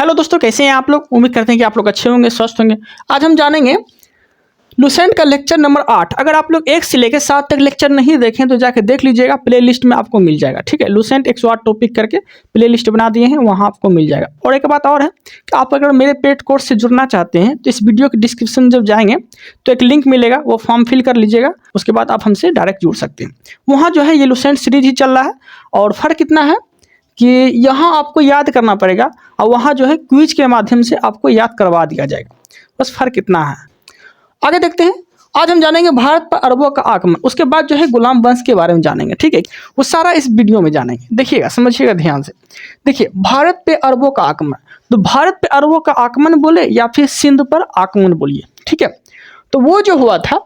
Hello दोस्तों, कैसे हैं आप लोग। उम्मीद करते हैं कि आप लोग अच्छे होंगे, स्वस्थ होंगे। आज हम जानेंगे लुसेंट का लेक्चर नंबर 8। अगर आप लोग 1 से लेकर 7 तक लेक्चर नहीं देखें तो जाके देख लीजिएगा, प्ले लिस्ट में आपको मिल जाएगा। ठीक है, लुसेंट 108 टॉपिक करके प्ले लिस्ट बना दिए हैं, वहाँ आपको मिल जाएगा। और एक बात और है कि आप अगर मेरे पेड कोर्स से जुड़ना चाहते हैं तो इस वीडियो के डिस्क्रिप्शन जब जाएंगे तो एक लिंक मिलेगा, वो फॉर्म फिल कर लीजिएगा। उसके बाद आप हमसे डायरेक्ट जुड़ सकते हैं। वहाँ जो है ये लुसेंट सीरीज ही चल रहा है। और फ़र्क इतना है कि यहाँ आपको याद करना पड़ेगा और वहाँ जो है क्विज के माध्यम से आपको याद करवा दिया जाएगा। बस फ़र्क इतना है। आगे देखते हैं। आज हम जानेंगे भारत पर अरबों का आगमन, उसके बाद जो है गुलाम वंश के बारे में जानेंगे। ठीक है, वो सारा इस वीडियो में जानेंगे। देखिएगा, समझिएगा ध्यान से। देखिए, भारत पे अरबों का आगमन, तो भारत पे अरबों का आगमन बोले या फिर सिंध पर आगमन बोलिए। ठीक है, तो वो जो हुआ था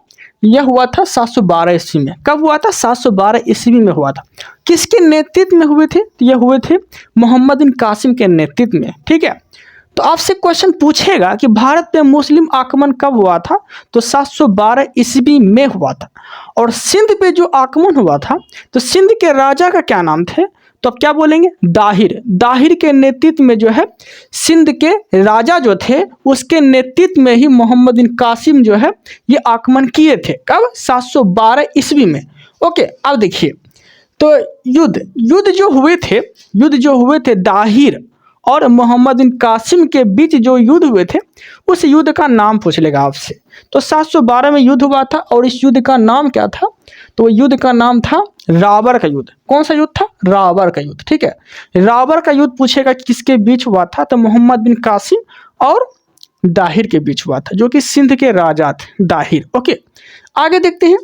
यह हुआ था 712 ईस्वी में। कब हुआ था? 712 ईस्वी में हुआ था। किसके नेतृत्व में हुए थे? तो ये हुए थे मोहम्मद बिन कासिम के नेतृत्व में। ठीक है, तो आपसे क्वेश्चन पूछेगा कि भारत पे मुस्लिम आक्रमण कब हुआ था? तो 712 ईस्वी में हुआ था। और सिंध पे जो आक्रमण हुआ था तो सिंध के राजा का क्या नाम थे? तो आप क्या बोलेंगे? दाहिर। दाहिर के नेतृत्व में जो है सिंध के राजा जो थे उसके नेतृत्व में ही मोहम्मद बिन कासिम जो है ये आक्रमण किए थे। कब? 712 ईस्वी में। ओके, अब देखिए, तो युद्ध जो हुए थे दाहिर और मोहम्मद बिन कासिम के बीच जो युद्ध हुए थे उस युद्ध का नाम पूछ लेगा आपसे। तो 712 में युद्ध हुआ था और इस युद्ध का नाम क्या था? तो वो युद्ध का नाम था राबर का युद्ध। कौन सा युद्ध था? राबर का युद्ध। ठीक है, राबर का युद्ध पूछेगा कि किसके बीच हुआ था? तो मोहम्मद बिन कासिम और दाहिर के बीच हुआ था, जो कि सिंध के राजा थे दाहिर। ओके, आगे देखते हैं।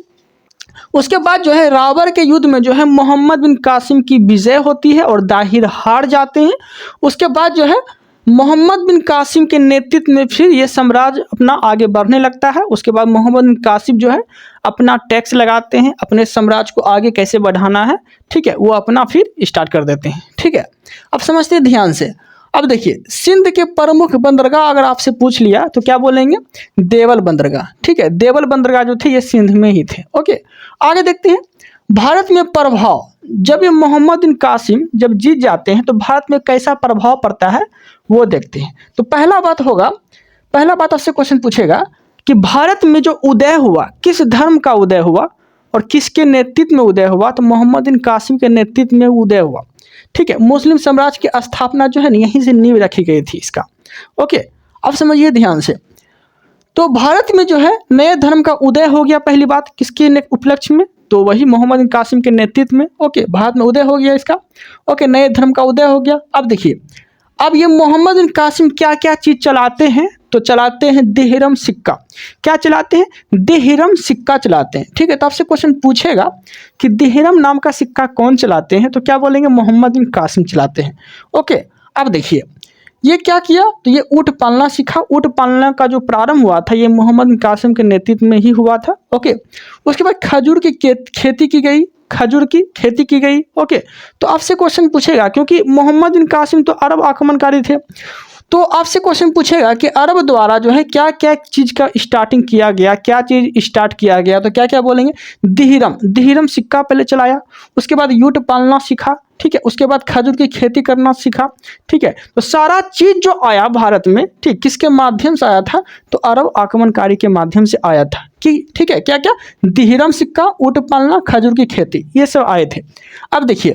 उसके बाद जो है राबर के युद्ध में जो है मोहम्मद बिन कासिम की विजय होती है और दाहिर हार जाते हैं। उसके बाद जो है मोहम्मद बिन कासिम के नेतृत्व में फिर ये साम्राज्य अपना आगे बढ़ने लगता है। उसके बाद मोहम्मद बिन कासिम जो है अपना टैक्स लगाते हैं, अपने साम्राज्य को आगे कैसे बढ़ाना है, ठीक है, वो अपना फिर स्टार्ट कर देते हैं। ठीक है, अब समझते हैं ध्यान से। अब देखिए, सिंध के प्रमुख बंदरगाह अगर आपसे पूछ लिया तो क्या बोलेंगे? देवल बंदरगाह। ठीक है, देवल बंदरगाह जो थे ये सिंध में ही थे। ओके, आगे देखते हैं। भारत में प्रभाव, जब ये मोहम्मद बिन कासिम जब जीत जाते हैं तो भारत में कैसा प्रभाव पड़ता है वो देखते हैं। तो पहला बात आपसे क्वेश्चन पूछेगा कि भारत में जो उदय हुआ किस धर्म का उदय हुआ और किसके नेतृत्व में उदय हुआ? तो मोहम्मद बिन कासिम के नेतृत्व में उदय हुआ। ठीक है, मुस्लिम साम्राज्य की स्थापना जो है यहीं से नींव रखी गई थी इसका। ओके, अब समझिए ध्यान से। तो भारत में जो है नए धर्म का उदय हो गया। पहली बात किसके उपलक्ष्य में? तो वही मोहम्मद बिन कासिम के नेतृत्व में। ओके, भारत में उदय हो गया इसका। ओके, नए धर्म का उदय हो गया। अब देखिए, अब ये मोहम्मद बिन कासिम क्या क्या चीज़ चलाते हैं? तो चलाते हैं दिहिरम सिक्का। क्या चलाते हैं? दिहिरम सिक्का चलाते हैं। ठीक है, तो आपसे क्वेश्चन पूछेगा कि दिहिरम नाम का सिक्का कौन चलाते हैं? तो क्या बोलेंगे? मोहम्मद बिन कासिम चलाते हैं। ओके, अब देखिए ये क्या किया? तो ये ऊँट पालना सीखा। ऊँट पालना का जो प्रारंभ हुआ था ये मोहम्मद बिन कासिम के नेतृत्व में ही हुआ था। ओके, उसके बाद खजूर की खेती की गई। खजूर की खेती की गई। ओके, तो आपसे क्वेश्चन पूछेगा, क्योंकि मोहम्मद बिन कासिम तो अरब आक्रमणकारी थे, तो आपसे क्वेश्चन पूछेगा कि अरब द्वारा जो है क्या क्या चीज़ का स्टार्टिंग किया गया, क्या चीज़ स्टार्ट किया गया? तो क्या क्या बोलेंगे? दिहिरम सिक्का पहले चलाया। उसके बाद ऊँट पालना सीखा। ठीक है, उसके बाद खजूर की खेती करना सीखा। ठीक है, तो सारा चीज़ जो आया भारत में, ठीक, किसके माध्यम से आया था? तो अरब आक्रमणकारी के माध्यम से आया था। कि ठीक है, क्या क्या? दिहिरम सिक्का, ऊँट पालना, खजूर की खेती, ये सब आए थे। अब देखिए,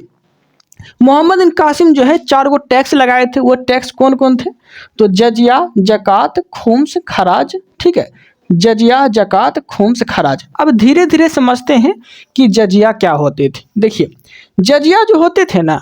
मोहम्मद बिन कासिम जो है 4 गो टैक्स लगाए थे। वो टैक्स कौन कौन थे? तो जजिया, जकात, खुम्स, खराज। ठीक है, जजिया, जकात, खुम्स, खराज। अब धीरे धीरे समझते हैं कि जजिया क्या होते थे। देखिए, जजिया जो होते थे ना,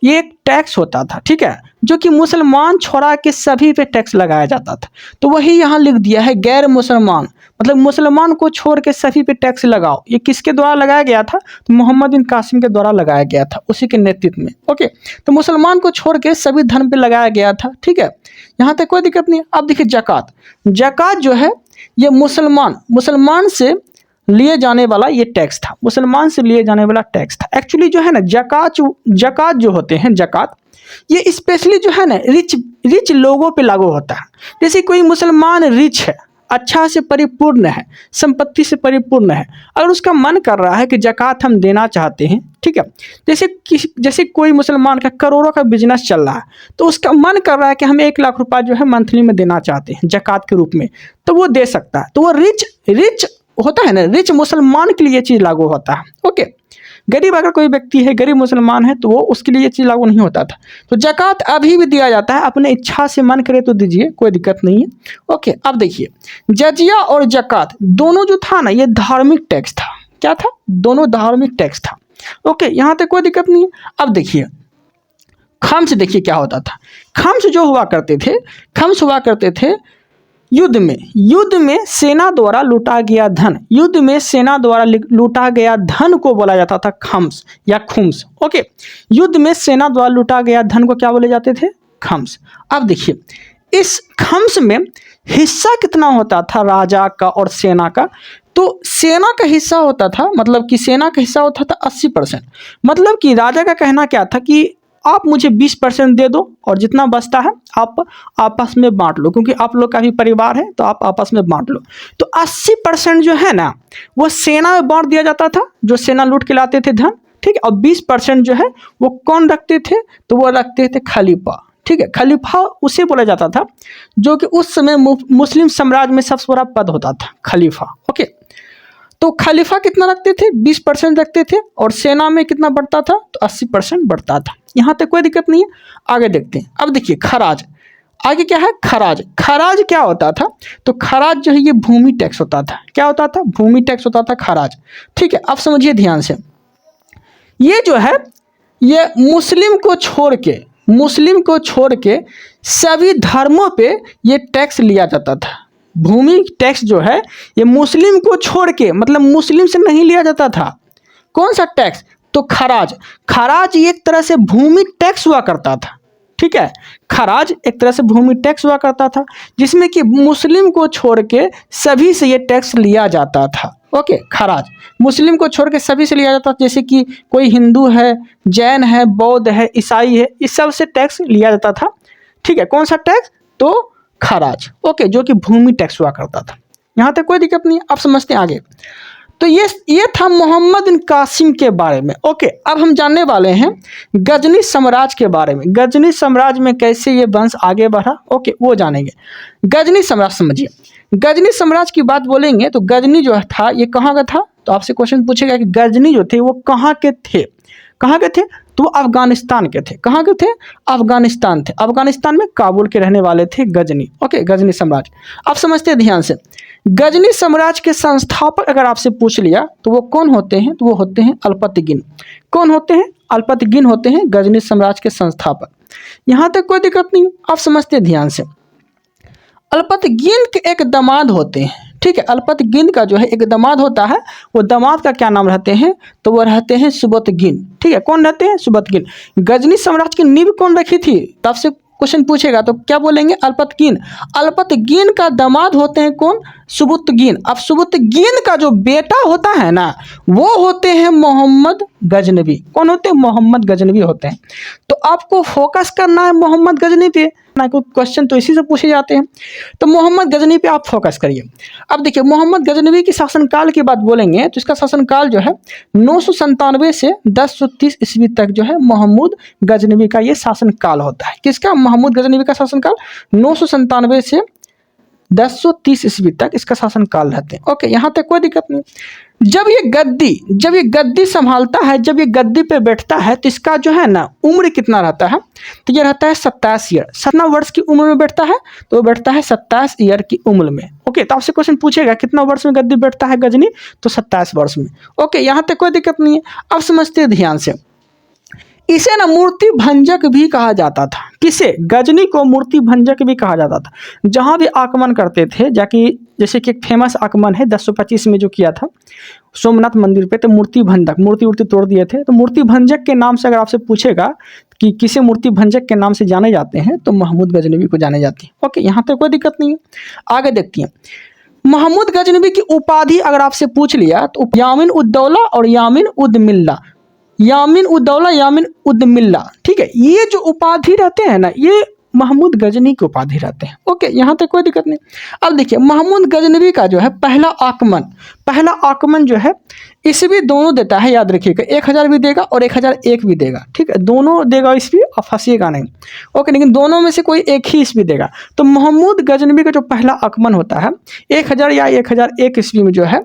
ये एक टैक्स होता था। ठीक है, जो कि मुसलमान छोड़ा के सभी पे टैक्स लगाया जाता था। तो वही यहाँ लिख दिया है, गैर मुसलमान, मतलब मुसलमान को छोड़ के सभी पे टैक्स लगाओ। ये किसके द्वारा लगाया गया था? तो मोहम्मद बिन कासिम के द्वारा लगाया गया था, उसी के नेतृत्व में। ओके, तो मुसलमान को छोड़ के सभी धर्म पे लगाया गया था। ठीक है, यहाँ तक कोई दिक्कत नहीं है। अब देखिए जकात जो है ये मुसलमान से लिए जाने वाला ये टैक्स था। मुसलमान से लिए जाने वाला टैक्स था। एक्चुअली जो है ना जकात जो होते हैं, जकात ये स्पेशली जो है ना रिच लोगों पे लागू होता है। जैसे कोई मुसलमान रिच है, अच्छा से परिपूर्ण है, संपत्ति से परिपूर्ण है, अगर उसका मन कर रहा है कि ज़कात हम देना चाहते हैं, ठीक है, जैसे कोई मुसलमान का करोड़ों का बिजनेस चल रहा है, तो उसका मन कर रहा है कि हम 1 लाख रुपया जो है मंथली में देना चाहते हैं ज़कात के रूप में, तो वो दे सकता है। तो वो रिच होता है ना, रिच मुसलमान के लिए ये चीज़ लागू होता है। ओके, गरीब अगर कोई व्यक्ति है, गरीब मुसलमान है, तो वो उसके लिए ये चीज़ लागू नहीं होता था। तो ज़कात अभी भी दिया जाता है, अपने इच्छा से मन करे तो दीजिए, कोई दिक्कत नहीं है। ओके, अब देखिए जजिया और ज़कात दोनों जो था ना, ये धार्मिक टैक्स था। क्या था? दोनों धार्मिक टैक्स था। ओके, यहाँ तक कोई दिक्कत नहीं है। अब देखिए खम्स, देखिए क्या होता था। खम्स जो हुआ करते थे, खम्स हुआ करते थे युद्ध में सेना द्वारा लूटा गया धन, युद्ध में सेना द्वारा लूटा गया धन को बोला जाता था खम्स या खुम्स। ओके, युद्ध में सेना द्वारा लूटा गया धन को क्या बोले जाते थे? खम्स। अब देखिए इस खम्स में हिस्सा कितना होता था राजा का और सेना का? तो सेना का हिस्सा होता था, मतलब कि सेना का हिस्सा होता था 80%। मतलब कि राजा का कहना क्या था कि आप मुझे 20% दे दो और जितना बचता है आप आपस में बांट लो, क्योंकि आप लोग का भी परिवार है तो आप आपस में बांट लो। तो 80% जो है ना, वो सेना में बांट दिया जाता था, जो सेना लूट के लाते थे धन, ठीक है। और 20% जो है वो कौन रखते थे? तो वो रखते थे खलीफा, ठीक है। खलीफा उसे बोला जाता था जो कि उस समय मुस्लिम साम्राज्य में सबसे बड़ा पद होता था, खलीफा। ओके, तो खलीफा कितना रखते थे? 20% रखते थे, और सेना में कितना बढ़ता था? तो 80% बढ़ता था। यहाँ तक कोई दिक्कत नहीं है। आगे देखते हैं। अब देखिए खराज, आगे क्या है? खराज। खराज क्या होता था? तो खराज जो है ये भूमि टैक्स होता था। क्या होता था? भूमि टैक्स होता था, खराज, ठीक है। अब समझिए ध्यान से, ये जो है ये मुस्लिम को छोड़ के सभी धर्मों पे ये टैक्स लिया जाता था। भूमि टैक्स जो है ये मुस्लिम को छोड़ के, मतलब मुस्लिम से नहीं लिया जाता था। कौन सा टैक्स? तो खराज। खराज एक तरह से भूमि टैक्स हुआ करता था, ठीक है। खराज एक तरह से भूमि टैक्स हुआ करता था, जिसमें कि मुस्लिम को छोड़ के सभी से ये टैक्स लिया जाता था। ओके, खराज मुस्लिम को छोड़ के सभी से लिया जाता था। जैसे कि कोई हिंदू है, जैन है, बौद्ध है, ईसाई है, इस सब से टैक्स लिया जाता था, ठीक है। कौन सा टैक्स? तो खराज। ओके, जो कि भूमि टैक्स हुआ करता था। यहाँ तक कोई दिक्कत नहीं है। अब समझते हैं आगे। तो ये था मोहम्मद बिन कासिम के बारे में। ओके, अब हम जानने वाले हैं गजनी साम्राज्य के बारे में। गजनी साम्राज्य में कैसे ये वंश आगे बढ़ा, ओके, वो जानेंगे। गजनी साम्राज्य समझिए। गजनी साम्राज्य की बात बोलेंगे तो गजनी जो था ये कहाँ का था? तो आपसे क्वेश्चन पूछेगा कि गजनी जो थे वो कहाँ के थे? कहाँ के थे? तो अफगानिस्तान के थे। कहाँ के थे? अफगानिस्तान थे। अफगानिस्तान में काबुल के रहने वाले थे गजनी। ओके, गजनी साम्राज्य। अब समझते हैं ध्यान से। गजनी साम्राज्य के संस्थापक अगर आपसे पूछ लिया तो वो कौन होते हैं? तो वो होते हैं अल्पतगिन। कौन होते हैं? अल्पतगिन होते हैं गजनी साम्राज्य के संस्थापक। यहाँ तक कोई दिक्कत नहीं। आप समझते हैं ध्यान से। अल्पतगिन के एक दामाद होते हैं, ठीक है। अल्पतगिन का जो है एक दामाद होता है, वो दामाद का क्या नाम रहते हैं? तो वो रहते हैं सुबतगिन, ठीक है। कौन रहते हैं? सुबतगिन। गजनी साम्राज्य की नींव कौन रखी थी? तो आपसे क्वेश्चन पूछेगा तो क्या बोलेंगे? अल्पतगिन। अल्पतगिन का दामाद होते हैं कौन? सुबतगिन। अब सुबतगिन का जो बेटा होता है ना, वो होते हैं मोहम्मद गजनवी। कौन होते हैं? मोहम्मद गजनवी होते हैं। तो आपको फोकस करना है मोहम्मद गजनवी पे ना, कोई क्वेश्चन तो इसी से पूछे जाते हैं। तो मोहम्मद गजनवी पे आप फोकस करिए। अब देखिए मोहम्मद गजनवी की शासनकाल की बात बोलेंगे तो इसका शासनकाल जो है 997 से 1030 ईस्वी तक जो है मोहम्मद गजनवी का ये शासनकाल होता है। किसका? मोहम्मद गजनवी का शासनकाल 997 से 1030 ईस्वी तक इसका शासनकाल रहते हैं। ओके, यहाँ तक कोई दिक्कत नहीं। जब ये गद्दी संभालता है, जब ये गद्दी पे बैठता है तो इसका जो है ना उम्र कितना रहता है? तो ये रहता है 27 ईयर। 17 वर्ष की उम्र में बैठता है, तो वो बैठता है 27 ईयर की उम्र में। ओके, तो आपसे क्वेश्चन पूछेगा कितना वर्ष में गद्दी बैठता है गजनी? तो 27 वर्ष में। ओके, यहाँ तक कोई दिक्कत नहीं है। अब समझते हैं ध्यान से। इसे ना मूर्ति भंजक भी कहा जाता था। किसे? गजनी को मूर्ति भंजक भी कहा जाता था। जहाँ भी आक्रमण करते थे, जाकि जैसे कि एक फेमस आक्रमण है 1025 में जो किया था सोमनाथ मंदिर पे, तो मूर्ति भंजक, मूर्ति तोड़ दिए थे। तो मूर्ति भंजक के नाम से अगर आपसे पूछेगा कि किसे मूर्ति भंजक के नाम से जाने जाते हैं, तो मोहम्मद गजनवी को जाने जाते हैं। ओके, यहाँ तक कोई दिक्कत नहीं है। आगे देखती हैं। मोहम्मद गजनवी की उपाधि अगर आपसे पूछ लिया तो यामिन उद दौला और यामिन उद मिल्ला, यामिन उद दौला, यामिन उद मिल्ला, ठीक है। ये जो उपाधि रहते हैं ना, ये महमूद गजनी की उपाधि रहते हैं। ओके, यहाँ तक कोई दिक्कत नहीं। अब देखिए महमूद गजनवी का जो है पहला आक्रमण जो है ईस्वी दोनों देता है, याद रखिएगा, 1000 भी देगा और 1001 भी देगा, ठीक है, दोनों देगा ईस्वी, आप फंसिएगा नहीं। ओके, लेकिन दोनों में से कोई एक ही ईस्वी देगा। तो महमूद गजनवी का जो पहला आक्रमण होता है 1000 या 1001 ईस्वी में जो है,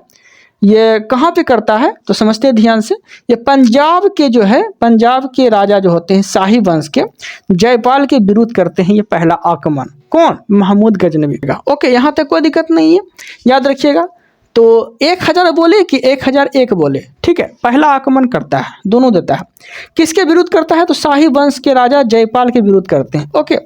ये कहाँ पे करता है तो समझते हैं ध्यान से। ये पंजाब के जो है, पंजाब के राजा जो होते हैं शाही वंश के, जयपाल के विरुद्ध करते हैं ये पहला आक्रमण। कौन? महमूद गजनवी का। ओके, यहाँ तक कोई दिक्कत नहीं है, याद रखिएगा। तो 1000 बोले कि 1001 बोले, ठीक है, पहला आक्रमण करता है, दोनों देता है। किसके विरुद्ध करता है तो शाही वंश के राजा जयपाल के विरुद्ध करते हैं। ओके,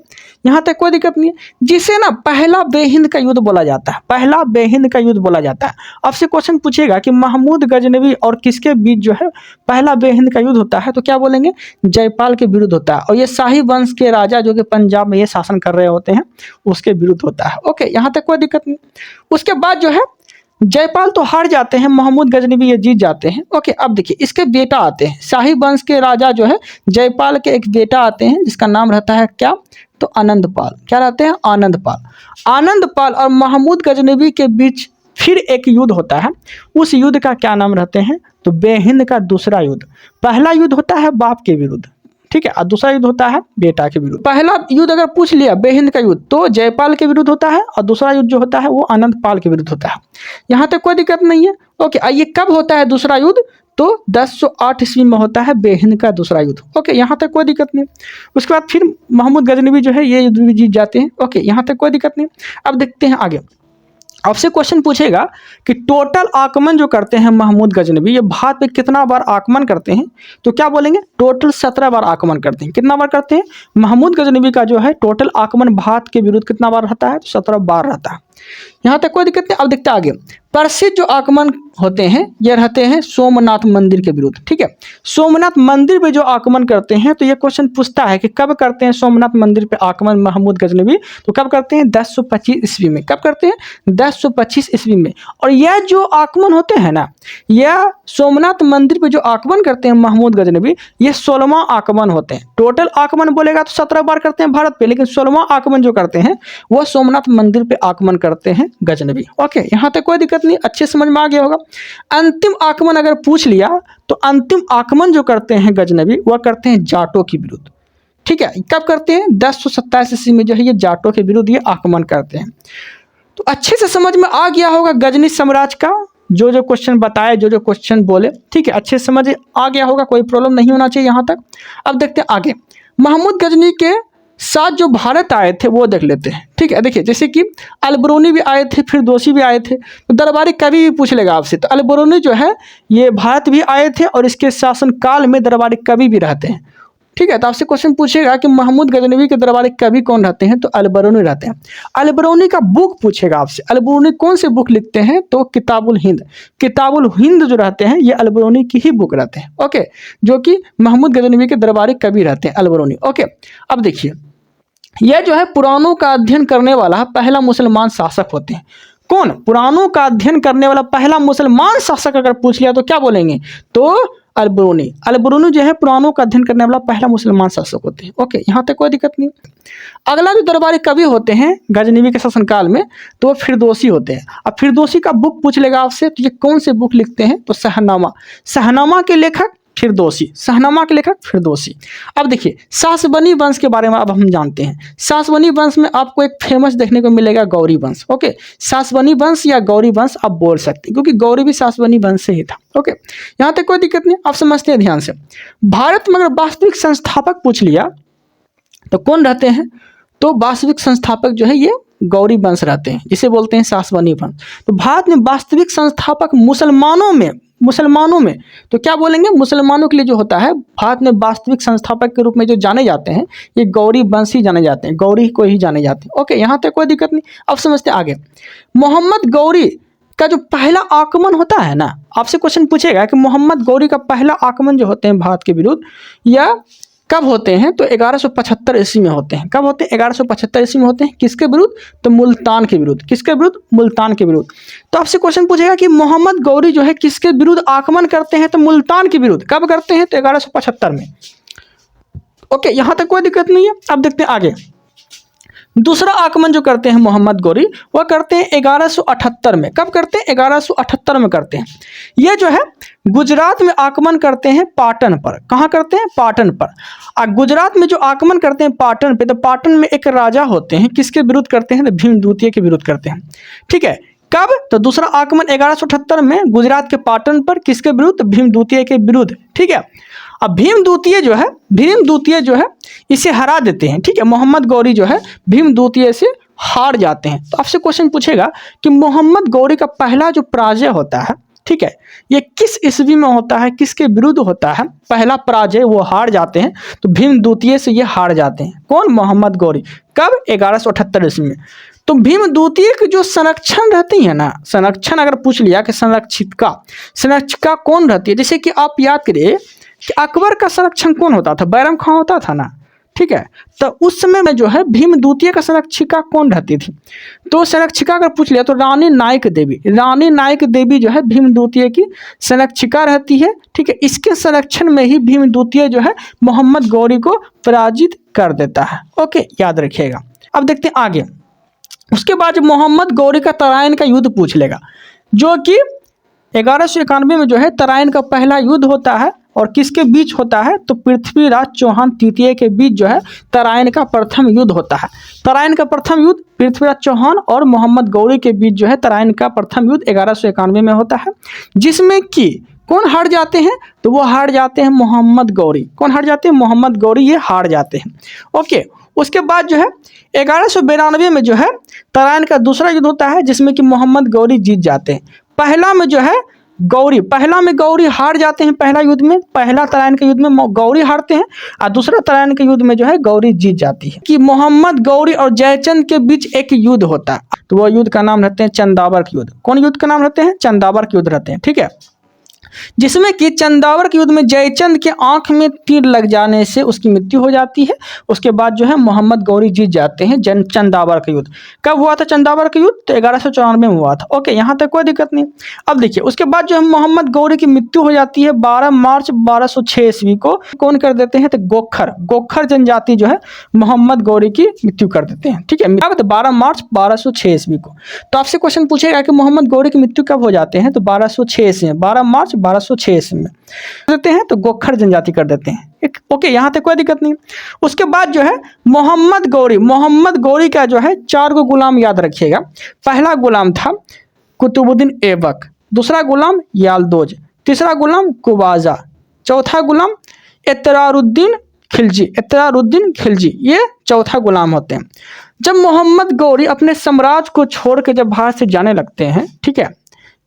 यहाँ तक कोई दिक्कत नहीं है, जिसे ना पहला बेहिंद का युद्ध बोला जाता है, पहला बेहिंद का युद्ध बोला जाता है। आपसे क्वेश्चन पूछेगा कि महमूद गजनवी और किसके बीच जो है पहला बेहिंद का युद्ध होता है, तो क्या बोलेंगे? जयपाल के विरुद्ध होता है। और ये शाही वंश के राजा जो कि पंजाब में ये शासन कर रहे होते हैं उसके विरुद्ध होता है। ओके, यहाँ तक कोई दिक्कत नहीं। उसके बाद जो है जयपाल तो हार जाते हैं, महमूद गजनवी ये जीत जाते हैं। ओके, अब देखिए इसके बेटा आते हैं, शाही वंश के राजा जो है जयपाल के एक बेटा आते हैं जिसका नाम रहता है क्या तो आनंदपाल। क्या रहते हैं? आनंदपाल। आनंदपाल और महमूद गजनवी के बीच फिर एक युद्ध होता है। उस युद्ध का क्या नाम रहते हैं तो बेहिंद का दूसरा युद्ध। पहला युद्ध होता है बाप के विरुद्ध, ठीक है, और दूसरा युद्ध होता है बेटा के विरुद्ध। पहला युद्ध अगर पूछ लिया बेहिंद का युद्ध तो जयपाल के विरुद्ध होता है, और दूसरा युद्ध जो होता है वो आनंदपाल के विरुद्ध होता है। यहाँ तक कोई दिक्कत नहीं है। ओके, ये कब होता है दूसरा युद्ध तो 1008 ईस्वी में होता है बेहिंद का दूसरा युद्ध। ओके, यहाँ तक कोई दिक्कत नहीं। उसके बाद फिर महमूद गजनवी जो है ये युद्ध भी जीत जाते हैं। ओके, यहाँ तक कोई दिक्कत नहीं। अब देखते हैं आगे। आपसे क्वेश्चन पूछेगा कि टोटल आक्रमण जो करते हैं महमूद गजनवी, ये भारत पे कितना बार आक्रमण करते हैं, तो क्या बोलेंगे? टोटल 17 बार आक्रमण करते हैं। कितना बार करते हैं? महमूद गजनवी का जो है टोटल आक्रमण भारत के विरुद्ध कितना बार रहता है तो 17 बार रहता है। यहाँ तक कोई दिक्कत नहीं। अब देखते हैं आगे। प्रसिद्ध जो आक्रमण होते हैं ये रहते हैं सोमनाथ मंदिर के विरुद्ध, ठीक है। सोमनाथ मंदिर पे जो आक्रमण करते हैं तो ये क्वेश्चन पूछता है कि कब करते हैं सोमनाथ मंदिर पे आक्रमण महमूद गजनवी, तो कब करते हैं? 1025 ईस्वी में। कब करते हैं? 1025 ईस्वी में। और यह जो आक्रमण होते हैं ना, यह सोमनाथ मंदिर पे जो आक्रमण करते हैं महमूद गजनवी, ये 16वां आक्रमण होते हैं। टोटल आक्रमण बोलेगा तो 17 बार करते हैं भारत पे, लेकिन 16वां आक्रमण जो करते हैं वो सोमनाथ मंदिर पे आक्रमण करते हैं गजनवी। ओके, यहाँ तक कोई दिक्कत नहीं, अच्छे समझ में आ गया होगा। अंतिम आक्रमण अगर पूछ लिया तो अंतिम आक्रमण जो करते हैं गजनवी वह करते हैं जाटों के विरुद्ध, ठीक है। कब करते हैं? 1027 ईस्वी में जो है ये जाटों के विरुद्ध ये आक्रमण करते हैं। तो अच्छे से समझ में आ गया होगा गजनी साम्राज्य का जो जो क्वेश्चन बताए, जो जो क्वेश्चन बोले, ठीक है, अच्छे से समझ आ गया होगा, कोई प्रॉब्लम नहीं होना चाहिए यहाँ तक। अब देखते हैं आगे। महमूद गजनी के साथ जो भारत आए थे वो देख लेते हैं, ठीक है। देखिए जैसे कि अलबरूनी भी आए थे, फिरदौसी भी आए थे, तो दरबारी कवि भी पूछ लेगा आपसे। तो अलबरूनी जो है ये भारत भी आए थे और इसके शासनकाल में दरबारी कवि भी रहते हैं, ठीक है। तो आपसे क्वेश्चन पूछेगा कि महमूद गजनवी के दरबारी कवि कौन रहते हैं, तो अलबरूनी रहते हैं। अलबरूनी का बुक पूछेगा आपसे, अलबरूनी कौन से बुक लिखते हैं, तो किताबुल हिंद। किताबुल हिंद जो रहते हैं ये अलबरूनी की ही बुक रहते हैं, ओके, जो कि महमूद गजनवी के दरबारी कवि रहते हैं अलबरूनी। ओके, अब देखिए यह जो है पुराणों का अध्ययन करने वाला पहला मुसलमान शासक होते हैं। कौन? पुराणों का अध्ययन करने वाला पहला मुसलमान शासक अगर पूछ लिया तो क्या बोलेंगे, तो अलबरूनी। अलबरूनी जो है पुराणों का अध्ययन करने वाला पहला मुसलमान शासक होते हैं। ओके, यहाँ तक कोई दिक्कत नहीं। अगला जो दरबारी कवि होते हैं गजनवी के शासनकाल में तो वो फिरदौसी होते हैं। अब फिरदौसी का बुक पूछ लेगा आपसे तो ये कौन से बुक लिखते हैं, तो शहनामा। शहनामा के लेखक फिरदौसी, शहनामा के लेखक फिरदौसी। अब देखिए सासबनी वंश के बारे में अब हम जानते हैं। सासबनी वंश में आपको एक फेमस देखने को मिलेगा गौरी वंश। ओके, सासबनी वंश या गौरी वंश आप बोल सकते हैं क्योंकि गौरी भी सासबनी वंश से ही था। ओके, यहाँ तक कोई दिक्कत नहीं, आप समझते हैं ध्यान से। भारत में अगर वास्तविक संस्थापक पूछ लिया तो कौन रहते हैं, तो वास्तविक संस्थापक जो है ये गौरी वंश रहते हैं, जिसे बोलते हैं सासबनी वंश। तो भारत में वास्तविक संस्थापक मुसलमानों में तो क्या बोलेंगे, मुसलमानों के लिए जो होता है भारत में वास्तविक संस्थापक के रूप में जो जाने जाते हैं ये गौरी वंश ही जाने जाते हैं, गौरी को ही जाने जाते हैं। ओके, यहाँ तक कोई दिक्कत नहीं। अब समझते हैं आगे। मोहम्मद गौरी का जो पहला आक्रमण होता है ना, आपसे क्वेश्चन पूछेगा कि मोहम्मद गौरी का पहला आक्रमण जो होते हैं भारत के विरुद्ध या कब होते हैं, तो 1175 ईस्वी में होते हैं। कब होते हैं? 1175 ईस्वी में होते हैं। किसके विरुद्ध, तो मुल्तान के विरुद्ध। किसके विरुद्ध? मुल्तान के विरुद्ध। तो आपसे क्वेश्चन पूछेगा कि मोहम्मद गौरी जो है किसके विरुद्ध आक्रमण करते हैं, तो मुल्तान के विरुद्ध। कब करते हैं, तो 1175 में। ओके, यहाँ तक कोई दिक्कत नहीं है। अब देखते हैं आगे। दूसरा आक्रमण जो करते हैं मोहम्मद गौरी, वह करते हैं 1178 में। कब करते हैं? 1178 में करते हैं। ये जो है गुजरात में आक्रमण करते हैं पाटन पर। कहाँ करते हैं? पाटन पर। गुजरात में जो आक्रमण करते हैं पाटन पे, तो पाटन में एक राजा होते हैं, किसके विरुद्ध करते हैं? तो भीम द्वितीय के विरुद्ध करते हैं। ठीक है, कब? तो दूसरा आक्रमण 1178 में गुजरात के पाटन पर, किसके विरुद्ध? भीम द्वितीय के विरुद्ध। ठीक है, अब भीम द्वितीय जो है इसे हरा देते हैं। ठीक है, मोहम्मद गौरी जो है भीम द्वितीय से हार जाते हैं। तो आपसे क्वेश्चन पूछेगा कि मोहम्मद गौरी का पहला जो पराजय होता है, ठीक है, ये किस ईस्वी में होता है, किसके विरुद्ध होता है? पहला पराजय वो हार जाते हैं, तो भीम द्वितीय से ये हार जाते हैं। कौन? मोहम्मद गौरी। कब? 1178 ईस्वी में। तो भीम द्वितीय की जो संरक्षण रहती है ना, संरक्षण अगर पूछ लिया कि संरक्षिका कौन रहती है, जैसे कि आप याद करिए कि अकबर का संरक्षण कौन होता था? बैरम खां होता था ना। ठीक है, तो उस समय में जो है भीम द्वितीय का संरक्षिका कौन रहती थी? तो संरक्षिका अगर पूछ लिया तो रानी नायक देवी जो है भीम द्वितीय की संरक्षिका रहती है। ठीक है, इसके संरक्षण में ही भीम द्वितीय जो है मोहम्मद गौरी को पराजित कर देता है। ओके, याद रखिएगा। अब देखते हैं आगे। उसके बाद मोहम्मद गौरी का तराइन का युद्ध पूछ लेगा, जो कि 1191 में जो है तराइन का पहला युद्ध होता है। और किसके बीच होता है? तो पृथ्वीराज चौहान तृतीय के बीच जो है तराइन का प्रथम युद्ध होता है। तराइन का प्रथम युद्ध पृथ्वीराज चौहान और मोहम्मद गौरी के बीच जो है तराइन का प्रथम युद्ध 1191 में होता है, जिसमें कि कौन हार जाते हैं? तो वो हार जाते हैं मोहम्मद गौरी। कौन हार जाते हैं? मोहम्मद गौरी ये हार जाते हैं। ओके, उसके बाद जो है 1192 में जो है तराइन का दूसरा युद्ध होता है, जिसमें कि मोहम्मद गौरी जीत जाते हैं। पहला में गौरी हार जाते हैं। पहला युद्ध में, पहला तराइन के युद्ध में गौरी हारते हैं, और दूसरा तराइन के युद्ध में जो है गौरी जीत जाती है। कि मोहम्मद गौरी और जयचंद के बीच एक युद्ध होता है, तो वह युद्ध का नाम रहते हैं चंदावर के युद्ध। कौन युद्ध का नाम रहते हैं? चंदावर के युद्ध रहते हैं। ठीक है, जिसमें कि चंदावर के युद्ध में जयचंद के आंख में तीर लग जाने से उसकी मृत्यु हो जाती है। उसके बाद जो है मोहम्मद गौरी जीत जाते हैं चंदावर का युद्ध। कब हुआ था चंदावर का युद्ध? तो 1194 में हुआ था। ओके, यहाँ तक कोई दिक्कत नहीं। अब देखिए, उसके बाद जो है मोहम्मद गौरी की मृत्यु हो जाती है 12 मार्च 1206 ईस्वी को। कौन कर देते हैं? तो गोखर जनजाति जो है मोहम्मद गौरी की मृत्यु कर देते हैं। ठीक है, तो 12 मार्च 1206 ईस्वी को। तो आपसे क्वेश्चन पूछेगा कि मोहम्मद गौरी की मृत्यु कब हो जाते हैं? तो 1206 ईस्वी में, 12 मार्च 1206 ईस्वी में देते हैं, तो गोखर जनजाति कर देते हैं। ओके, यहाँ तक कोई दिक्कत नहीं। उसके बाद जो है मोहम्मद गौरी का जो है 4 गो गुलाम याद रखिएगा। पहला गुलाम था कुतुबुद्दीन ऐबक, दूसरा गुलाम यालदोज, तीसरा गुलाम कुबाजा, चौथा गुलाम एतरारुद्दीन खिलजी, ये चौथा गुलाम होते हैं। जब मोहम्मद गौरी अपने साम्राज्य को छोड़ के जब भारत से जाने लगते हैं, ठीक है,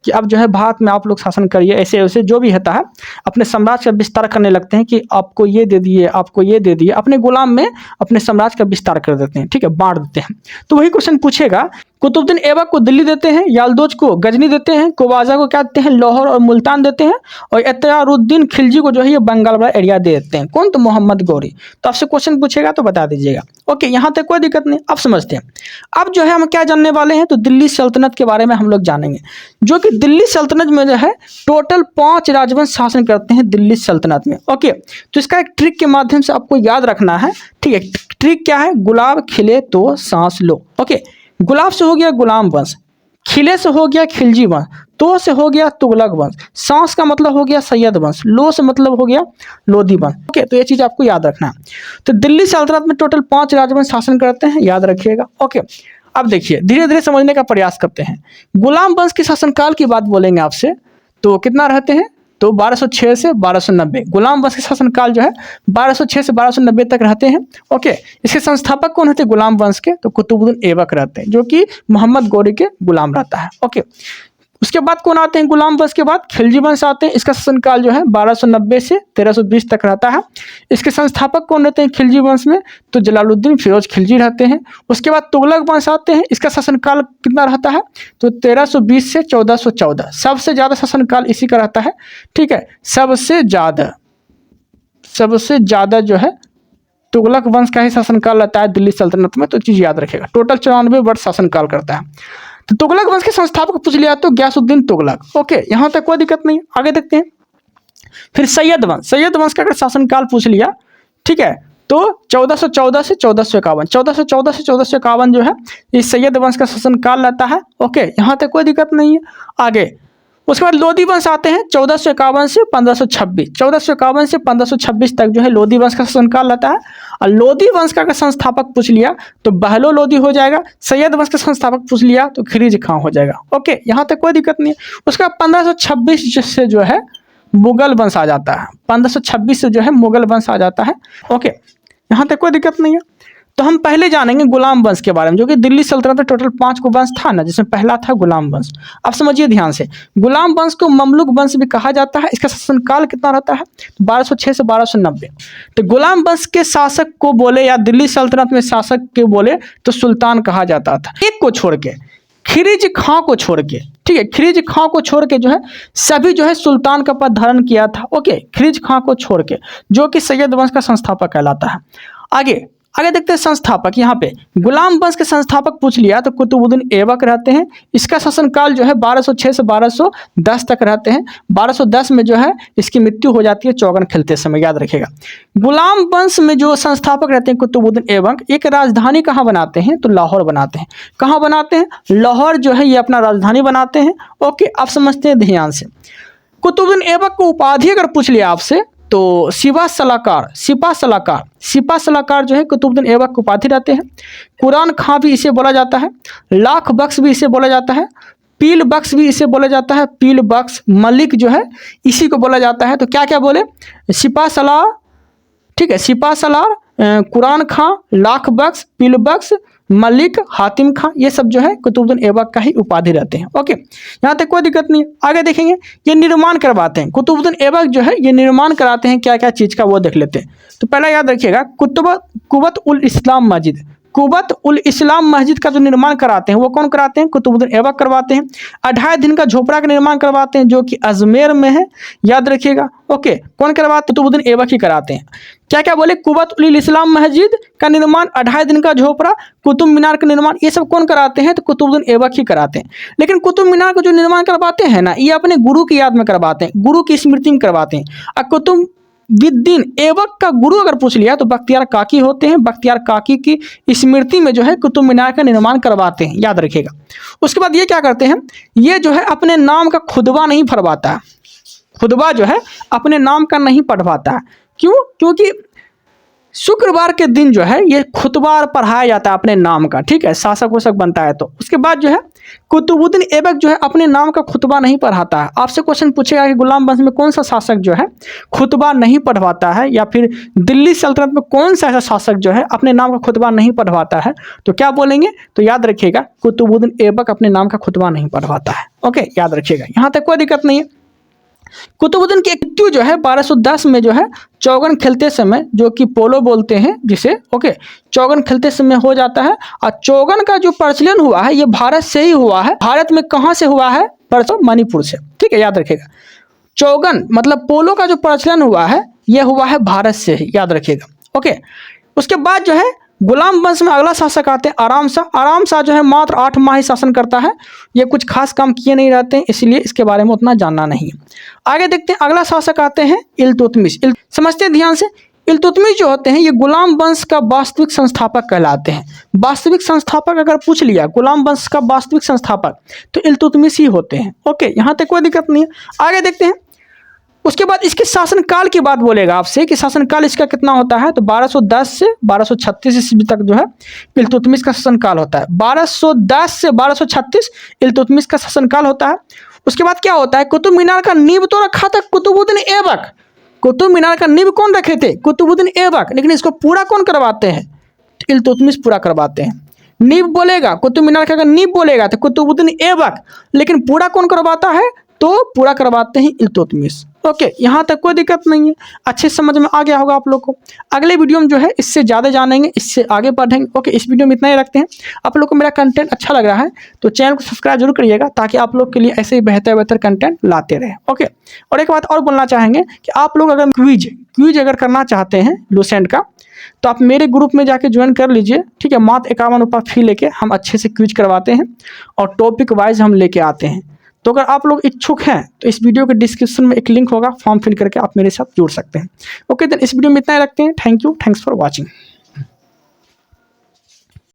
कि अब जो है भारत में आप लोग शासन करिए, ऐसे वैसे जो भी होता है, अपने साम्राज्य का विस्तार करने लगते हैं कि आपको ये दे दिए, आपको ये दे दिए, अपने गुलाम में अपने साम्राज्य का विस्तार कर देते हैं। ठीक है, बांट देते हैं। तो वही क्वेश्चन पूछेगा, कुतुबुद्दीन ऐबक को दिल्ली देते हैं, यालदोज को गजनी देते हैं, कुबाजा को क्या देते हैं? लाहौर और मुल्तान देते हैं, और एतरारुद्दीन खिलजी को जो है ये बंगाल वाला एरिया दे देते हैं। कौन? तो मोहम्मद गौरी। तो आपसे क्वेश्चन पूछेगा तो बता दीजिएगा। ओके, यहाँ तक कोई दिक्कत नहीं। अब समझते हैं। अब जो है हम क्या जानने वाले हैं? तो दिल्ली सल्तनत के बारे में हम लोग जानेंगे, जो कि दिल्ली सल्तनत में जो है टोटल 5 राजवंश शासन करते हैं दिल्ली सल्तनत में। ओके, तो इसका एक ट्रिक के माध्यम से आपको याद रखना है। ठीक है, ट्रिक क्या है? गुलाब खिले तो सांस लो। ओके, गुलाब से हो गया गुलाम वंश, खिले से हो गया खिलजी वंश, तो से हो गया तुगलक वंश, सांस का मतलब हो गया सैयद वंश, लो से मतलब हो गया लोधी वंश। ओके, तो ये चीज़ आपको याद रखना है। तो दिल्ली सल्तनत में टोटल 5 राजवंश शासन करते हैं, याद रखिएगा। ओके, अब देखिए धीरे धीरे समझने का प्रयास करते हैं। गुलाम वंश के शासनकाल की बात बोलेंगे आपसे, तो कितना रहते हैं? तो 1206 से 1290 गुलाम वंश के शासनकाल जो है 1206 से 1290 तक रहते हैं। ओके, इसके संस्थापक कौन होते हैं गुलाम वंश के? तो कुतुबुद्दीन ऐबक रहते हैं, जो कि मोहम्मद गौरी के गुलाम रहता है। ओके, उसके बाद कौन आते हैं गुलाम वंश के बाद? खिलजी वंश आते हैं। इसका शासनकाल जो है 1290 से 1320 तक रहता है। इसके संस्थापक कौन रहते हैं खिलजी वंश में? तो जलालुद्दीन फिरोज खिलजी रहते हैं। उसके बाद तुगलक वंश आते हैं। इसका शासनकाल कितना रहता है? तो 1320 से 1414। सबसे ज़्यादा शासनकाल इसी का रहता है। ठीक है, सबसे ज़्यादा जो है तुगलक वंश का ही शासनकाल रहता है दिल्ली सल्तनत में। तो चीज़ याद रखेगा, टोटल 94 वर्ष शासनकाल करता है। तो तुगलक वंश के संस्थापक पूछ लिया तो गयासुद्दीन तुगलक। ओके, यहाँ तक कोई दिक्कत नहीं। आगे देखते हैं। फिर सैयद वंश का अगर शासनकाल पूछ लिया, ठीक है, तो 1414 से 1451, 1414 से 1451 जो है इस सैयद वंश का शासनकाल रहता है। ओके, यहाँ तक कोई दिक्कत नहीं है। आगे उसके बाद लोधी वंश आते हैं 1451 से 1526, 1451 से 1526 तक जो है लोधी वंश का शासनकाल रहता है। और लोधी वंश का अगर संस्थापक पूछ लिया तो बहलो लोधी हो जाएगा, सैयद वंश का संस्थापक पूछ लिया तो खिरिज खां हो जाएगा। ओके, यहाँ तक कोई दिक्कत नहीं है। उसके बाद 1526 से जो है मुगल वंश आ जाता है, 1526 से जो है मुगल वंश आ जाता है। ओके, यहाँ तक कोई दिक्कत नहीं है। तो हम पहले जानेंगे गुलाम वंश के बारे में, जो कि दिल्ली सल्तनत में टोटल 5 को वंश था ना, जिसमें पहला था गुलाम वंश। अब समझिए ध्यान से, गुलाम वंश को ममलुक वंश भी कहा जाता है। इसका शासनकाल कितना रहता है? 1206 से 1290। तो गुलाम वंश के शासक को बोले या दिल्ली सल्तनत में शासक के बोले तो सुल्तान कहा जाता था। एक को छोड़ के, खिरिज खां को छोड़ के, ठीक है, खिरिज खां को छोड़ के जो है सभी जो है सुल्तान का पद धारण किया था। ओके, खिरिज खां को छोड़ के, जो कि सैयद वंश का संस्थापक कहलाता है। आगे देखते हैं संस्थापक। यहाँ पे गुलाम वंश के संस्थापक पूछ लिया तो कुतुबुद्दीन ऐबक रहते हैं। इसका शासनकाल जो है 1206 से 1210 तक रहते हैं। 1210 में जो है इसकी मृत्यु हो जाती है चौगन खेलते समय, याद रखिएगा। गुलाम वंश में जो संस्थापक रहते हैं कुतुबुद्दीन ऐबक, एक राजधानी कहाँ बनाते हैं? तो लाहौर बनाते हैं। कहाँ बनाते हैं? लाहौर जो है ये अपना राजधानी बनाते हैं। ओके, आप समझते हैं ध्यान से। कुतुबुद्दीन ऐबक को उपाधि अगर पूछ लिया आपसे तो सिपा सलाहकार जो है कुतुबुद्दीन ऐबक की उपाधि रहते हैं। कुरान खां भी इसे बोला जाता है, लाख बख्श भी इसे बोला जाता है, पील बख्श भी इसे बोला जाता है। पील बख्श मलिक जो है इसी को बोला जाता है। तो क्या क्या बोले? सिपा सलाह, ठीक है, सिपा सलार, कुरान खां, लाख बख्श, पील बख्श, मलिक, हातिम खां, ये सब जो है कुतुबुद्दीन ऐबक का ही उपाधि रहते हैं। ओके, यहाँ तक कोई दिक्कत नहीं है। आगे देखेंगे, ये निर्माण करवाते हैं कुतुबुद्दीन ऐबक जो है, ये निर्माण कराते हैं क्या क्या चीज़ का वो देख लेते हैं। तो पहला याद रखिएगा, कुवत उल इस्लाम मस्जिद, कुवत उल इस्लाम मस्जिद का जो निर्माण कराते हैं वो कौन कराते हैं? कुतुबुद्दीन ऐबक करवाते हैं। 28 दिन का झोपड़ा का निर्माण करवाते हैं जो कि अजमेर में है, याद रखिएगा। ओके, कौन करवाते? कुतुबुद्दीन ऐबक ही कराते हैं। क्या क्या बोले? कुवत उल इस्लाम मस्जिद का निर्माण, 28 दिन का झोपड़ा, कुतुब मीनार का निर्माण, ये सब कौन कराते हैं? तो कुतुबुद्दीन ऐबक ही कराते हैं। लेकिन कुतुब मीनार का जो निर्माण करवाते हैं ना, ये अपने गुरु की याद में करवाते हैं, गुरु की स्मृति में करवाते हैं। और कुतुबुद्दीन ऐबक का गुरु अगर पूछ लिया तो बख्तियार काकी होते हैं। बख्तियार काकी की स्मृति में जो है कुतुब मीनार का निर्माण करवाते हैं, याद रखिएगा। उसके बाद ये क्या करते हैं? ये जो है अपने नाम का खुतबा नहीं पढ़वाता है, खुतबा जो है अपने नाम का नहीं पढ़वाता है। क्यों? क्योंकि शुक्रवार के दिन जो है ये खुतबा पढ़ाया जाता है अपने नाम का, ठीक है, शासक वोसक बनता है तो। उसके बाद जो है कुतुबुद्दीन ऐबक जो है अपने नाम का खुतबा नहीं पढ़ाता है। आपसे क्वेश्चन पूछेगा कि गुलाम वंश में कौन सा शासक जो है खुतबा नहीं पढ़वाता है, या फिर दिल्ली सल्तनत में कौन सा ऐसा शासक जो है अपने नाम का खुतबा नहीं पढ़वाता है, तो क्या बोलेंगे? तो याद रखिएगा, कुतुबुद्दीन ऐबक अपने नाम का खुतबा नहीं पढ़वाता है। ओके, याद रखिएगा, यहाँ तक कोई दिक्कत नहीं है। कुतुबुद्दीन की मृत्यु जो है 1210 में जो है चौगन खेलते समय, जो कि पोलो बोलते हैं जिसे, ओके, चौगन खेलते समय हो जाता है। और चौगन का जो प्रचलन हुआ है ये भारत से ही हुआ है। भारत में कहाँ से हुआ है? परसों मणिपुर से, ठीक है, याद रखिएगा। चौगन मतलब पोलो का जो प्रचलन हुआ है ये हुआ है भारत से ही, याद रखिएगा। ओके, उसके बाद जो है गुलाम वंश में अगला शासक आते हैं आराम शाह। आराम शाह जो है मात्र 8 माह ही शासन करता है। ये कुछ खास काम किए नहीं रहते हैं, इसलिए इसके बारे में उतना जानना नहीं है। आगे देखते हैं, अगला शासक आते हैं इल्तुतमिश। समझते हैं ध्यान से, इल्तुतमिश जो होते हैं ये गुलाम वंश का वास्तविक संस्थापक कहलाते हैं। वास्तविक संस्थापक अगर पूछ लिया गुलाम वंश का वास्तविक संस्थापक तो इल्तुतमिश ही होते हैं। ओके, यहाँ तक कोई दिक्कत नहीं है। आगे देखते हैं, उसके बाद इसके शासनकाल की बात बोलेगा आपसे कि शासनकाल इसका कितना होता है। तो 1210 से 1236 ईस्वी तक जो है इल्तुतमिश का शासनकाल होता है। 1210 से 1236 इल्तुतमिश का शासनकाल होता है। उसके बाद क्या होता है? कुतुब मीनार का नींव तो रखा था कुतुबुद्दीन ऐबक। कुतुब मीनार का नींव कौन रखे थे? कुतुबुद्दीन ऐबक। लेकिन इसको पूरा कौन करवाते हैं? इल्तुतमिश पूरा करवाते हैं। नींव बोलेगा, कुतुब मीनार का अगर नींव बोलेगा तो कुतुबुद्दीन ऐबक, लेकिन पूरा कौन करवाता है? तो पूरा करवाते हैं इल्तुतमिश। ओके, यहाँ तक कोई दिक्कत नहीं है। अच्छे समझ में आ गया होगा आप लोग को। अगले वीडियो में जो है इससे ज़्यादा जानेंगे, इससे आगे बढ़ेंगे। ओके, इस वीडियो में इतना ही रखते हैं। आप लोग को मेरा कंटेंट अच्छा लग रहा है तो चैनल को सब्सक्राइब जरूर करिएगा, ताकि आप लोग के लिए ऐसे ही बेहतर कंटेंट लाते रहे। ओके, और एक बात और बोलना चाहेंगे कि आप लोग अगर क्विज अगर करना चाहते हैं लूसेंट का, तो आप मेरे ग्रुप में जाके ज्वाइन कर लीजिए, ठीक है। मात्र 51 रुपये फी लेके हम अच्छे से क्विज करवाते हैं और टॉपिक वाइज हम लेके आते हैं। तो अगर आप लोग इच्छुक हैं तो इस वीडियो के डिस्क्रिप्शन में एक लिंक होगा, फॉर्म फिल करके आप मेरे साथ जुड़ सकते हैं। ओके देन इस वीडियो में इतना ही रखते हैं। Thank you, thanks for watching.